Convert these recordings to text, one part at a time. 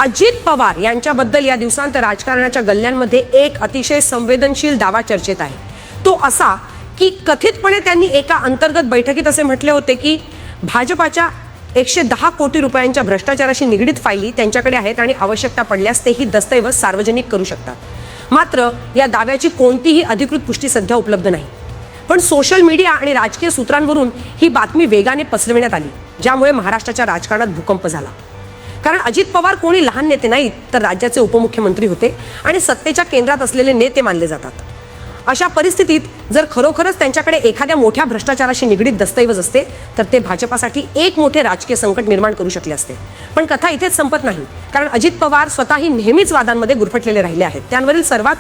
अजित पवार यांच्याबद्दल या दिवसांत राजकारणाच्या गल्ल्यांमध्ये एक अतिशय संवेदनशील दावा चर्चेत आहे। तो असा की कथितपणे त्यांनी एका अंतर्गत बैठकीत असे म्हटले होते की भाजपाच्या 110 कोटी रुपयांच्या भ्रष्टाचाराशी निगडीत फायली त्यांच्याकडे आहेत आणि आवश्यकता पडल्यास तेही दस्तऐवज सार्वजनिक करू शकतात। मात्र या दाव्याची कोणतीही अधिकृत पुष्टी सध्या उपलब्ध नाही। पण सोशल मीडिया आणि राजकीय सूत्रांवरून ही बातमी वेगाने पसरविण्यात आली, ज्यामुळे महाराष्ट्राच्या राजकारणात भूकंप झाला। कारण अजित पवार कोणी लहान नेते नाहीत, तर राज्याचे उपमुख्यमंत्री होते आणि सत्तेच्या केंद्रात असलेले नेते मानले जातात। अशा परिस्थितीत जर खरोखरच त्यांच्याकडे एखाद्या मोठ्या भ्रष्टाचाराशी निगडीत दस्तऐवज असते तर ते भाजपासाठी एक मोठे राजकीय संकट निर्माण करू शकले असते। पण कथा इथेच संपत नाही, कारण अजित पवार स्वतःही नेहमीच वादांमध्ये गुरफटलेले राहिले आहेत। त्यांवरील सर्वात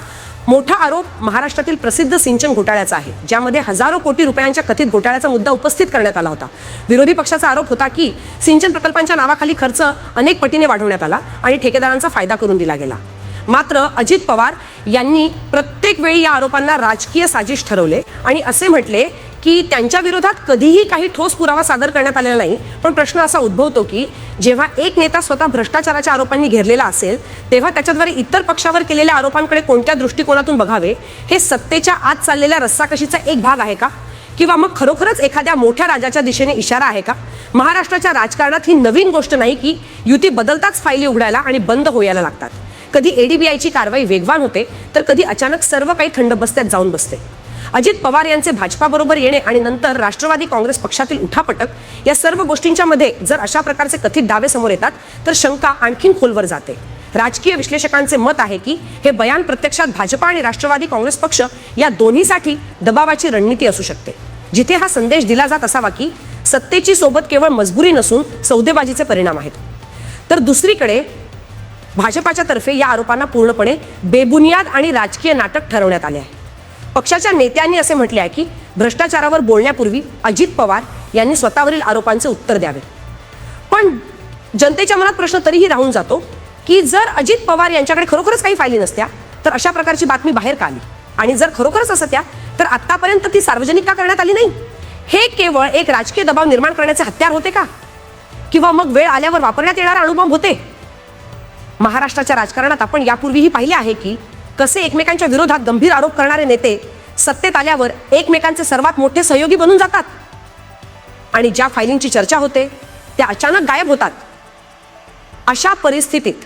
मोठा आरोप महाराष्ट्रातील प्रसिद्ध सिंचन घोटाळ्याचा आहे, ज्यामध्ये हजारो कोटी रुपयांच्या कथित घोटाळ्याचा मुद्दा उपस्थित करण्यात आला होता। विरोधी पक्षाचा आरोप होता की सिंचन प्रकल्पांच्या नावाखाली खर्च अनेक पटीने वाढवण्यात आला आणि ठेकेदारांचा फायदा करून दिला गेला। मात्र अजित पवार यांनी प्रत्येक वेळी या आरोपांना राजकीय साजिश ठरवले आणि असे म्हटले की त्यांच्या विरोधात कधीही काही ठोस पुरावा सादर करण्यात आलेला नाही। पण प्रश्न असा उद्भवतो की जेव्हा एक नेता स्वतः भ्रष्टाचाराच्या आरोपांनी घेरलेला असेल, तेव्हा त्याच्याद्वारे इतर पक्षावर केलेल्या आरोपांकडे कोणत्या दृष्टिकोनातून बघावे? हे सत्तेच्या आत चाललेल्या रस्साकशीचा एक भाग आहे का, किंवा मग खरोखरच एखाद्या मोठ्या राजाच्या दिशेने इशारा आहे का? महाराष्ट्राच्या राजकारणात ही नवीन गोष्ट नाही की युती बदलताच फायली उघडायला आणि बंद होयाला लागतात। कधी एडीबीआयची कारवाई वेगवान होते, तर कधी अचानक सर्व काही थंड बस्त्यात जाऊन बसते। अजित पवार यांचे भाजपाबरोबर येणे आणि नंतर राष्ट्रवादी काँग्रेस पक्षातील उठापटक या सर्व गोष्टींच्या मध्ये जर अशा प्रकारचे कथित दावे समोर येतात तर शंका आणखीन खोलवर जाते। राजकीय विश्लेषकांचे मत आहे की हे बयान प्रत्यक्षात भाजपा आणि राष्ट्रवादी काँग्रेस पक्ष या दोन्हीसाठी दबावाची रणनीती असू शकते, जिथे हा संदेश दिला जात असावा की सत्तेची सोबत केवळ मजबुरी नसून सौदेबाजीचे परिणाम आहेत। तर दुसरीकडे भाजपाच्या तर्फे या आरोपांना पूर्णपणे बेबुनियाद आणि राजकीय नाटक ठरवण्यात आले आहे। पक्षाच्या नेत्यांनी असे म्हटले आहे की भ्रष्टाचारावर बोलण्यापूर्वी अजित पवार यांनी स्वतःवरील आरोपांचे उत्तर द्यावे। पण जनतेच्या मनात प्रश्न तरीही राहून जातो की जर अजित पवार यांच्याकडे खरोखरच काही फायली नसत्या तर अशा प्रकारची बातमी बाहेर का आली, आणि जर खरोखरच असत्या तर आतापर्यंत ती सार्वजनिक का करण्यात आली नाही? हे केवळ एक राजकीय दबाव निर्माण करण्याचे हत्यार होते का, किंवा मग वेळ आल्यावर वापरण्यात येणारा अणुबॉम्ब होते? महाराष्ट्राच्या राजकारणात आपण यापूर्वीही पाहिले आहे की कसे एकमेकांच्या विरोधात गंभीर आरोप करणारे नेते सत्तेत आल्यावर एकमेकांचे सर्वात मोठे सहयोगी बनून जातात आणि ज्या फायलींची चर्चा होते त्या अचानक गायब होतात। अशा परिस्थितीत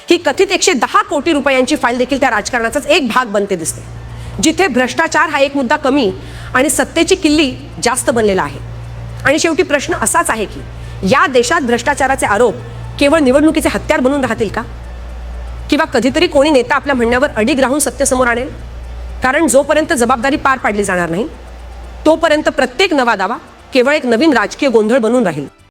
ही कथित 110 कोटी रुपयांची फाईल देखील त्या राजकारणाचाच एक भाग बनते दिसते, जिथे भ्रष्टाचार हा एक मुद्दा कमी आणि सत्तेची किल्ली जास्त बनलेला आहे। आणि शेवटी प्रश्न असाच आहे की या देशात भ्रष्टाचाराचे आरोप केवळ निवडणुकीचे हत्यार बनून राहतील का, किंवा कधीतरी कोणी नेता आपल्या म्हणण्यावर अडीग राहून सत्तेसमोर आणेल? कारण जोपर्यंत जबाबदारी पार पाडली जाणार नाही तोपर्यंत प्रत्येक नवा दावा केवळ एक नवीन राजकीय गोंधळ बनून राहील।